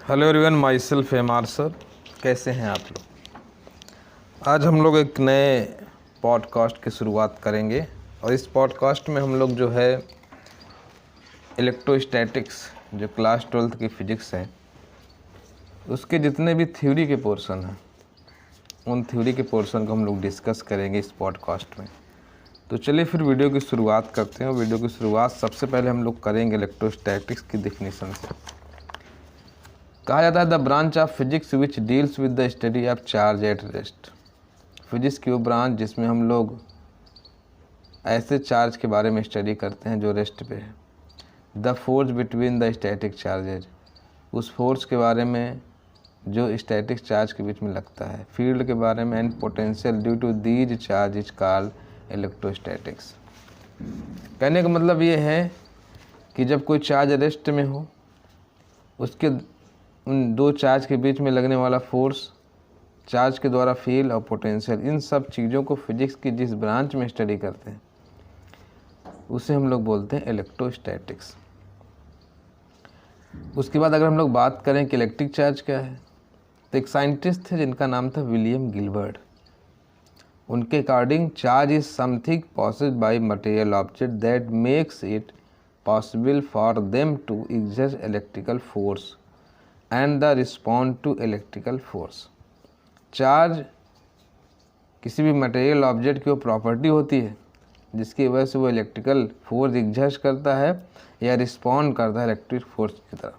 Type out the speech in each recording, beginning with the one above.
Hello everyone, myself am sir. कैसे हैं आप लोग? आज हम लोग एक नए पॉडकास्ट की शुरुआत करेंगे और इस पॉडकास्ट में हम लोग जो है इलेक्ट्रोस्टैटिक्स, जो क्लास 12th की फ़िज़िक्स है, उसके जितने भी थ्योरी के पोर्शन हैं उन थ्योरी के पोर्शन को हम लोग डिस्कस करेंगे इस पॉडकास्ट में। तो चलिए फिर वीडियो की शुरुआत करते हैं। वीडियो की शुरुआत सबसे पहले हम लोग करेंगे इलेक्ट्रोस्टैटिक्स की डेफिनेशन से। कहा जाता है the branch of physics which deals with the study of charge at rest. Physics की वो ब्रांच जिसमें हम लोग ऐसे चार्ज के बारे में स्टडी करते हैं जो रेस्ट पे है। The force between the static charges, उस फोर्स के बारे में जो स्टैटिक चार्ज के बीच में लगता है। फील्ड के बारे में and potential due to these charge is called electrostatics. कहने का मतलब ये है कि जब कोई चार्ज रेस्ट में हो, उसके उन दो चार्ज के बीच में लगने वाला फोर्स, चार्ज के द्वारा फील्ड और पोटेंशियल, इन सब चीज़ों को फिजिक्स की जिस ब्रांच में स्टडी करते हैं उसे हम लोग बोलते हैं इलेक्ट्रोस्टैटिक्स। उसके बाद अगर हम लोग बात करें कि इलेक्ट्रिक चार्ज क्या है, तो एक साइंटिस्ट थे जिनका नाम था विलियम गिलबर्ट। उनके according charge is something possessed by material object that makes it possible for them to exert electrical force and the respond to electrical force. Charge किसी भी मटेरियल ऑब्जेक्ट की वो प्रॉपर्टी होती है जिसकी वजह से वो इलेक्ट्रिकल फोर्स एग्जर्ट करता है या रिस्पॉन्ड करता है इलेक्ट्रिक फोर्स की तरह।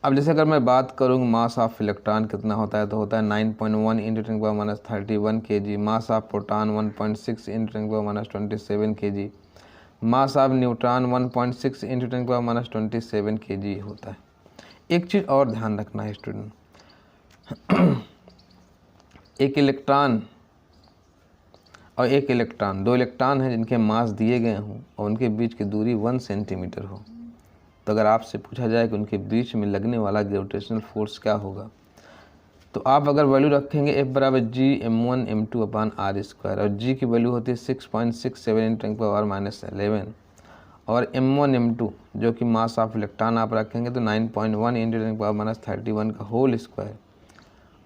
अब जैसे अगर मैं बात करूँ मास ऑफ इलेक्ट्रॉन कितना होता है, तो होता है 9.1 into 10⁻³ kg। Mass of proton 1.6 into 10⁻27 kg। Mass of neutron 1.6 into 10⁻27 kg होता है। एक चीज़ और ध्यान रखना है स्टूडेंट, एक इलेक्ट्रॉन और एक इलेक्ट्रॉन, दो इलेक्ट्रॉन हैं जिनके मास दिए गए हों और उनके बीच की दूरी 1 सेंटीमीटर हो, तो अगर आपसे पूछा जाए कि उनके बीच में लगने वाला ग्रेविटेशनल फोर्स क्या होगा, तो आप अगर वैल्यू रखेंगे F बराबर G(m1m2/r²) और G की वैल्यू होती है 6.67 इंटू 10⁻11 और M1m2 जो कि मास ऑफ इलेक्ट्रॉन आप रखेंगे तो 9.1 इंटू 10⁻31 का होल स्क्वायर,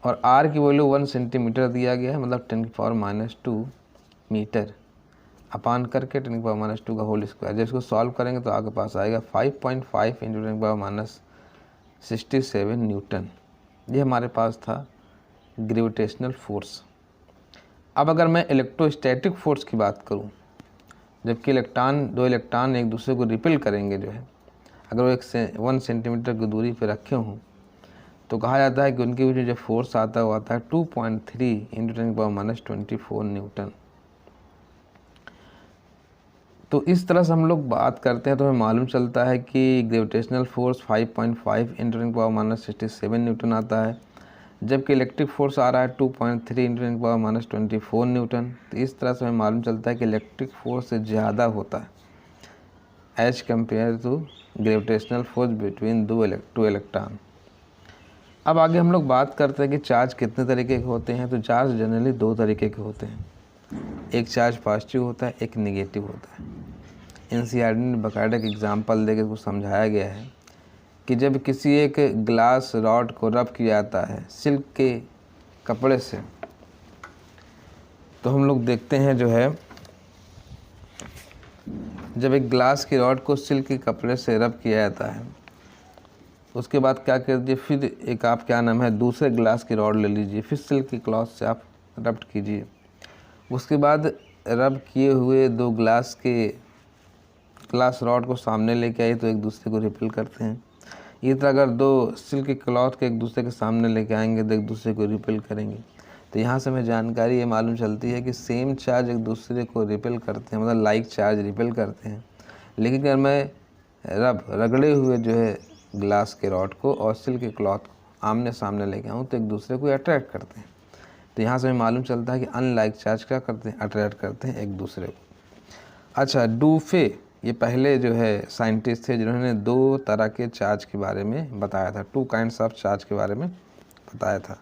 और R की वैल्यू 1 सेंटीमीटर दिया गया है, मतलब 10⁻2 मीटर अपान करके 10⁻2 का होल स्क्वायर। जब इसको सॉल्व करेंगे तो आपके पास आएगा 5.5 इंटू 10⁻67 न्यूटन। ये हमारे पास था ग्रेविटेशनल फोर्स। अब अगर मैं इलेक्ट्रोस्टैटिक फोर्स की बात करूँ, जबकि दो इलेक्ट्रॉन एक दूसरे को रिपेल करेंगे, जो है अगर वो 1 सेंटीमीटर की दूरी पर रखे हों, तो कहा जाता है कि उनके बीच में जो फोर्स आता है वो आता है 2.3 इंटू 10⁻24 न्यूटन। तो इस तरह से हम लोग बात करते हैं तो हमें मालूम चलता है कि ग्रेविटेशनल फोर्स 5.5 इंटू 10⁻67 न्यूटन आता है, जबकि इलेक्ट्रिक फोर्स आ रहा है 2.3 इंटू 10⁻24 न्यूटन। तो इस तरह से हमें मालूम चलता है कि इलेक्ट्रिक फोर्स से ज़्यादा होता है as compare to gravitational force between two electron. अब आगे हम लोग बात करते हैं कि चार्ज कितने तरीके के होते हैं। तो चार्ज जनरली 2 तरीके के होते हैं, एक चार्ज पॉजिटिव होता है, एक नेगेटिव होता है। एनसीईआरटी ने बाकायदा एक एग्जाम्पल देकर उसको समझाया गया है कि जब किसी एक ग्लास रॉड को रब किया जाता है सिल्क के कपड़े से, तो हम लोग देखते हैं जो है जब एक ग्लास की रॉड को सिल्क के कपड़े से रब किया जाता है, उसके बाद क्या कर दीजिए, फिर एक आप दूसरे ग्लास की रॉड ले लीजिए, फिर सिल्क की क्लॉथ से आप रब कीजिए। उसके बाद रब किए हुए 2 ग्लास रॉड को सामने लेके आइए तो एक दूसरे को रिपेल करते हैं। इसी तरह अगर 2 सिल्क की क्लॉथ के एक दूसरे के सामने लेके आएंगे तो एक दूसरे को रिपेल करेंगे। तो यहाँ से हमें जानकारी ये मालूम चलती है कि सेम चार्ज एक दूसरे को रिपेल करते हैं, मतलब लाइक चार्ज रिपेल करते हैं। लेकिन अगर मैं रगड़े हुए जो है ग्लास के रॉड को और सिल्क के क्लॉथ को आमने सामने लेके आऊँ तो एक दूसरे को अट्रैक्ट करते हैं। तो यहाँ से हमें मालूम चलता है कि अनलाइक चार्ज क्या करते हैं, अट्रैक्ट करते हैं एक दूसरे को। अच्छा, डूफे ये पहले जो है साइंटिस्ट थे जिन्होंने 2 तरह के चार्ज के बारे में बताया था, 2 काइंड्स ऑफ चार्ज के बारे में बताया था।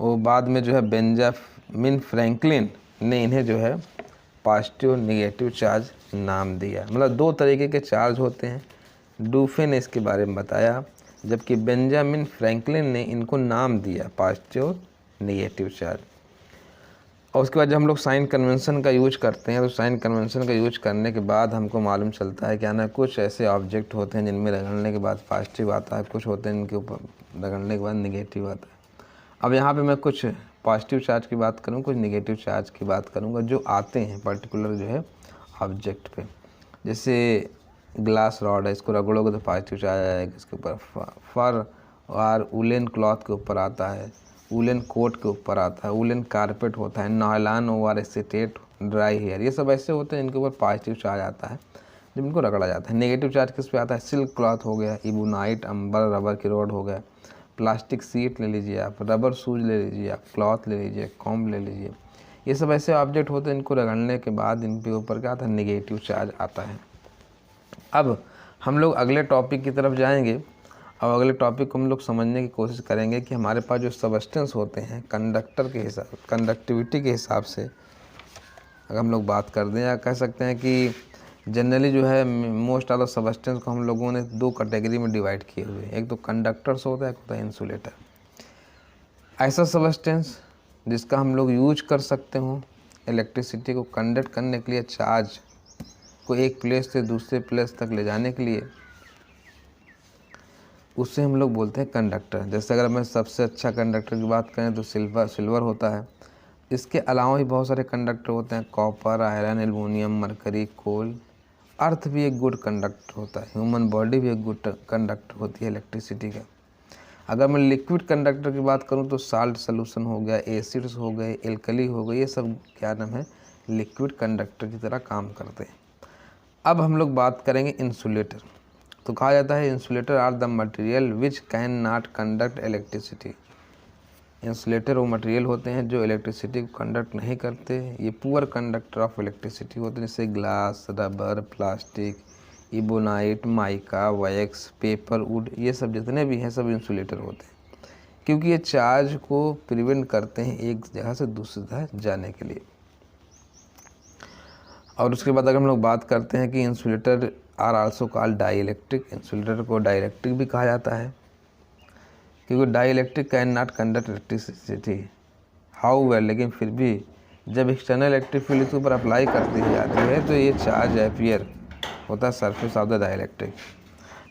वो बाद में जो है बेंजामिन फ्रैंकलिन ने इन्हें जो है पॉजिटिव नेगेटिव चार्ज नाम दिया। मतलब 2 तरीके के चार्ज होते हैं। डूफे ने इसके बारे में बताया जबकि बेंजामिन फ्रैंकलिन ने इनको नाम दिया पॉजिटिव और नेगेटिव चार्ज। और उसके बाद जब हम लोग साइन कन्वेंशन का यूज करते हैं तो साइन कन्वेंशन का यूज करने के बाद हमको मालूम चलता है क्या ना, कुछ ऐसे ऑब्जेक्ट होते हैं जिनमें रगड़ने के बाद पॉजिटिव आता है, कुछ होते हैं इनके ऊपर रगड़ने के बाद नेगेटिव आता है। अब यहाँ पे मैं कुछ पॉजिटिव चार्ज की बात करूँ, कुछ नेगेटिव चार्ज की बात करूँगा जो आते हैं पर्टिकुलर जो है ऑब्जेक्ट पे। जैसे ग्लास रॉड है, इसको रगड़ोगे तो पॉजिटिव चार्ज आएगा इसके ऊपर। फर और वुलन क्लॉथ के ऊपर आता है, वुलन कोट के ऊपर आता है, वुलन कारपेट होता है, nylon over acetate, dry hair, ये सब ऐसे होते हैं जिनके ऊपर पॉजिटिव चार्ज आता है जब इनको रगड़ा जाता है। नेगेटिव चार्ज किस पे आता है? सिल्क क्लॉथ हो गया, इबोनाइट, अंबर, रबर की रॉड हो गया, प्लास्टिक सीट ले लीजिए आप, रबर शूज ले लीजिए आप, क्लॉथ ले लीजिए, कॉम्ब ले लीजिए, ये सब ऐसे ऑब्जेक्ट होते हैं इनको रगड़ने के बाद इनके ऊपर क्या आता है? नेगेटिव चार्ज आता है। अब हम लोग अगले टॉपिक की तरफ जाएंगे और अगले टॉपिक को हम लोग समझने की कोशिश करेंगे कि हमारे पास जो सबस्टेंस होते हैं कंडक्टर के हिसाब, कंडक्टिविटी के हिसाब से अगर हम लोग बात कर दें, या कह सकते हैं कि जनरली जो है मोस्ट ऑफ द सबस्टेंस को हम लोगों ने दो कैटेगरी में डिवाइड किए हुए हैं। एक तो कंडक्टर्स होता है, एक होता है इंसुलेटर। ऐसा सबस्टेंस जिसका हम लोग यूज कर सकते हो इलेक्ट्रिसिटी को कंडक्ट करने के लिए, चार्ज को एक प्लेस से दूसरे प्लेस तक ले जाने के लिए, उससे हम लोग बोलते हैं कंडक्टर। जैसे अगर मैं सबसे अच्छा कंडक्टर की बात करें तो सिल्वर होता है। इसके अलावा भी बहुत सारे कंडक्टर होते हैं, कॉपर, आयरन, एल्युमिनियम, मरकरी, कोल। अर्थ भी एक गुड कंडक्टर होता है, ह्यूमन बॉडी भी एक गुड कंडक्टर होती है इलेक्ट्रिसिटी का। अगर मैं लिक्विड कंडक्टर की बात करूं तो साल्ट सोल्यूशन हो गया, एसिड्स हो गए, एल्कली हो गए, ये सब क्या नाम है? लिक्विड कंडक्टर की तरह काम करते हैं। अब हम लोग बात करेंगे इंसुलेटर। तो कहा जाता है insulator are the material which can not conduct electricity. Insulator वो मटेरियल होते हैं जो इलेक्ट्रिसिटी को कंडक्ट नहीं करते, ये पुअर कंडक्टर ऑफ इलेक्ट्रिसिटी होते हैं, जैसे glass, rubber, plastic, ebonite, mica, wax, paper, would, ये सब जितने भी हैं सब इंसुलेटर होते हैं, क्योंकि ये चार्ज को प्रिवेंट करते हैं एक जगह से दूसरी जगह जाने के लिए। और उसके बाद अगर हम लोग बात करते हैं कि insulator are also called dielectric, insulator को डाई इलेक्ट्रिक भी कहा जाता है, क्योंकि dielectric can not conduct electricity however, लेकिन फिर भी जब एक्सटर्नल इलेक्ट्रिक फील्ड इसके ऊपर अप्लाई करती जाती है तो ये चार्ज अपीयर होता है surface of the dielectric.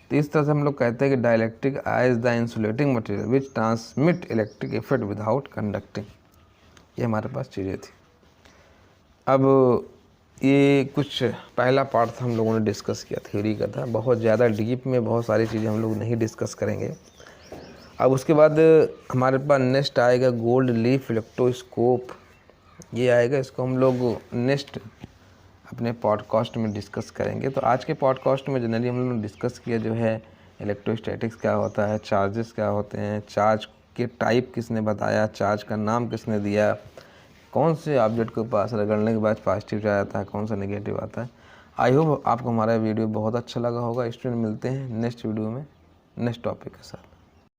तो इस तरह से हम लोग कहते हैं कि dielectric as the insulating material which transmit electric effect without conducting. ये हमारे पास चीज़ें थी। अब ये कुछ पहला पार्ट हम लोगों ने डिस्कस किया, थ्योरी का था, बहुत ज़्यादा डीप में बहुत सारी चीज़ें हम लोग नहीं डिस्कस करेंगे। अब उसके बाद हमारे पास नेक्स्ट आएगा गोल्ड लीफ इलेक्ट्रोस्कोप, ये आएगा, इसको हम लोग नेक्स्ट अपने पॉडकास्ट में डिस्कस करेंगे। तो आज के पॉडकास्ट में जनरली हम लोग ने डिस्कस किया जो है इलेक्ट्रोस्टैटिक्स क्या होता है, चार्जेस क्या होते हैं, चार्ज के टाइप किसने बताया, चार्ज का नाम किसने दिया, कौन से ऑब्जेक्ट के पास रगड़ने के बाद पॉजिटिव चार्ज आता है, कौन सा नेगेटिव आता है। आई होप आपको हमारा वीडियो बहुत अच्छा लगा होगा। स्टूडेंट मिलते हैं नेक्स्ट वीडियो में नेक्स्ट टॉपिक के साथ।